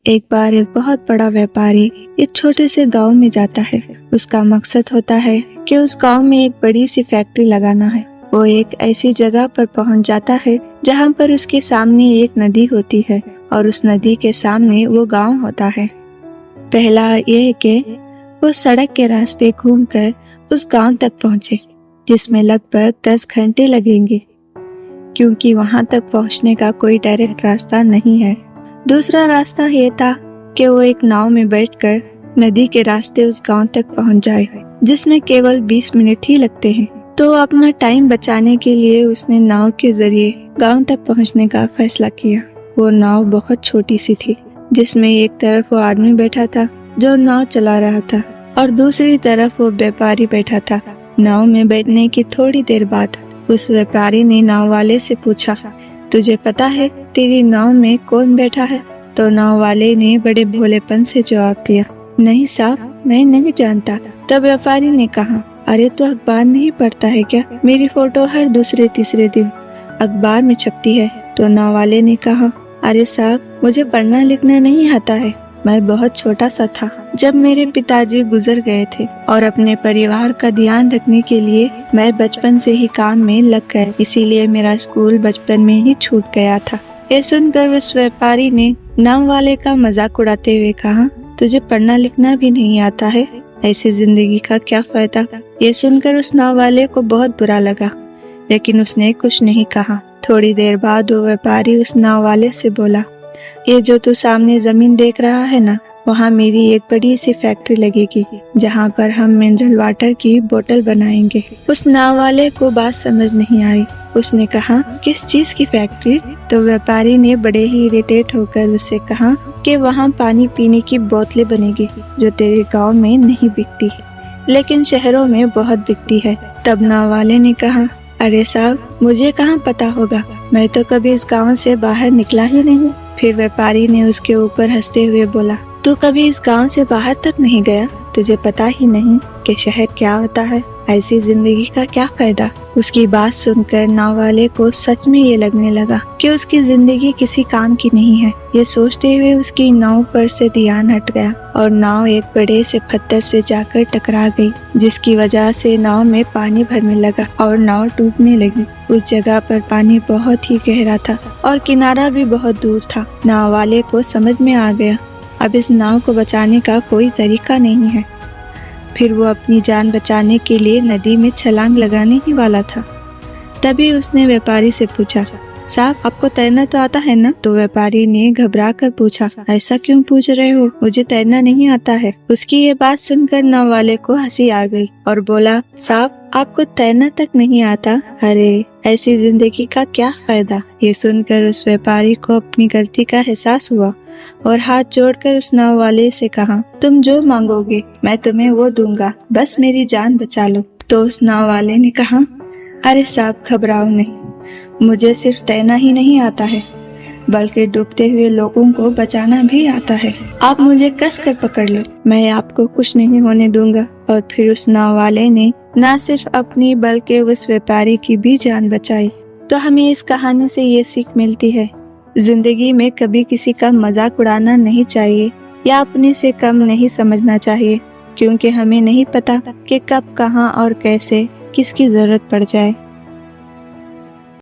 एक बार एक बहुत बड़ा व्यापारी एक छोटे से गांव में जाता है। उसका मकसद होता है कि उस गांव में एक बड़ी सी फैक्ट्री लगाना है। वो एक ऐसी जगह पर पहुंच जाता है जहां पर उसके सामने एक नदी होती है और उस नदी के सामने वो गांव होता है। पहला यह है कि वो सड़क के रास्ते घूमकर उस गांव तक पहुंचे, जिसमें लगभग 10 घंटे लगेंगे, क्योंकि वहां तक पहुंचने का कोई डायरेक्ट रास्ता नहीं है। दूसरा रास्ता ये था कि वो एक नाव में बैठकर नदी के रास्ते उस गांव तक पहुंच जाए, जिसमें केवल 20 मिनट ही लगते हैं। तो अपना टाइम बचाने के लिए उसने नाव के जरिए गांव तक पहुंचने का फैसला किया। वो नाव बहुत छोटी सी थी, जिसमें एक तरफ वो आदमी बैठा था जो नाव चला रहा था और दूसरी तरफ वो व्यापारी बैठा था। नाव में बैठने की थोड़ी देर बाद उस व्यापारी ने नाव वाले से पूछा, तुझे पता है तेरी नाव में कौन बैठा है? तो नाव वाले ने बड़े भोलेपन से जवाब दिया, नहीं साहब, मैं नहीं जानता। तब व्यापारी ने कहा, अरे तो अखबार नहीं पढ़ता है क्या? मेरी फोटो हर दूसरे तीसरे दिन अखबार में छपती है। तो नाव वाले ने कहा, अरे साहब, मुझे पढ़ना लिखना नहीं आता है। मैं बहुत छोटा सा था जब मेरे पिताजी गुजर गए थे और अपने परिवार का ध्यान रखने के लिए मैं बचपन से ही काम में लग गया, इसीलिए मेरा स्कूल बचपन में ही छूट गया था। ये सुनकर उस व्यापारी ने नाव वाले का मजाक उड़ाते हुए कहा, तुझे पढ़ना लिखना भी नहीं आता है, ऐसी जिंदगी का क्या फायदा? ये सुनकर उस नाव वाले को बहुत बुरा लगा, लेकिन उसने कुछ नहीं कहा। थोड़ी देर बाद वो व्यापारी उस नाव वाले से बोला, ये जो तू सामने जमीन देख रहा है ना, वहाँ मेरी एक बड़ी सी फैक्ट्री लगेगी जहाँ पर हम मिनरल वाटर की बोतल बनाएंगे। उस नाव वाले को बात समझ नहीं आई। उसने कहा, किस चीज की फैक्ट्री? तो व्यापारी ने बड़े ही इरिटेट होकर उससे कहा कि वहाँ पानी पीने की बोतलें बनेगी जो तेरे गांव में नहीं बिकती, लेकिन शहरों में बहुत बिकती है। तब नाव वाले ने कहा, अरे साहब, मुझे कहाँ पता होगा, मैं तो कभी इस गांव से बाहर निकला ही नहीं। फिर व्यापारी ने उसके ऊपर हंसते हुए बोला, तू कभी इस गांव से बाहर तक नहीं गया? तुझे पता ही नहीं कि शहर क्या होता है? ऐसी जिंदगी का क्या फायदा? उसकी बात सुनकर नाव वाले को सच में ये लगने लगा कि उसकी जिंदगी किसी काम की नहीं है। ये सोचते हुए उसकी नाव पर से ध्यान हट गया और नाव एक बड़े से पत्थर से जाकर टकरा गई, जिसकी वजह से नाव में पानी भरने लगा और नाव डूबने लगी। उस जगह पर पानी बहुत ही गहरा था और किनारा भी बहुत दूर था। नाव वाले को समझ में आ गया, अब इस नाव को बचाने का कोई तरीका नहीं है। फिर वो अपनी जान बचाने के लिए नदी में छलांग लगाने ही वाला था। तभी उसने व्यापारी से पूछा, साहब, आपको तैरना तो आता है ना? तो व्यापारी ने घबरा कर पूछा, ऐसा क्यों पूछ रहे हो? मुझे तैरना नहीं आता है। उसकी ये बात सुनकर नाव वाले को हंसी आ गई और बोला, साहब, आपको तैरना तक नहीं आता? अरे, ऐसी जिंदगी का क्या फायदा? ये सुनकर उस व्यापारी को अपनी गलती का एहसास हुआ और हाथ जोड़कर उस नाव वाले से कहा, तुम जो मांगोगे मैं तुम्हें वो दूंगा, बस मेरी जान बचा लो। तो उस नाव वाले ने कहा, अरे साहब, घबराओ नहीं, मुझे सिर्फ तैरना ही नहीं आता है, बल्कि डूबते हुए लोगों को बचाना भी आता है। आप मुझे कस कर पकड़ लो, मैं आपको कुछ नहीं होने दूंगा। और फिर उस नाव वाले ने न सिर्फ अपनी बल्कि उस व्यापारी की भी जान बचाई। तो हमें इस कहानी से ये सीख मिलती है, जिंदगी में कभी किसी का मजाक उड़ाना नहीं चाहिए या अपने से कम नहीं समझना चाहिए, क्योंकि हमें नहीं पता कि कब, कहां और कैसे किसकी जरूरत पड़ जाए।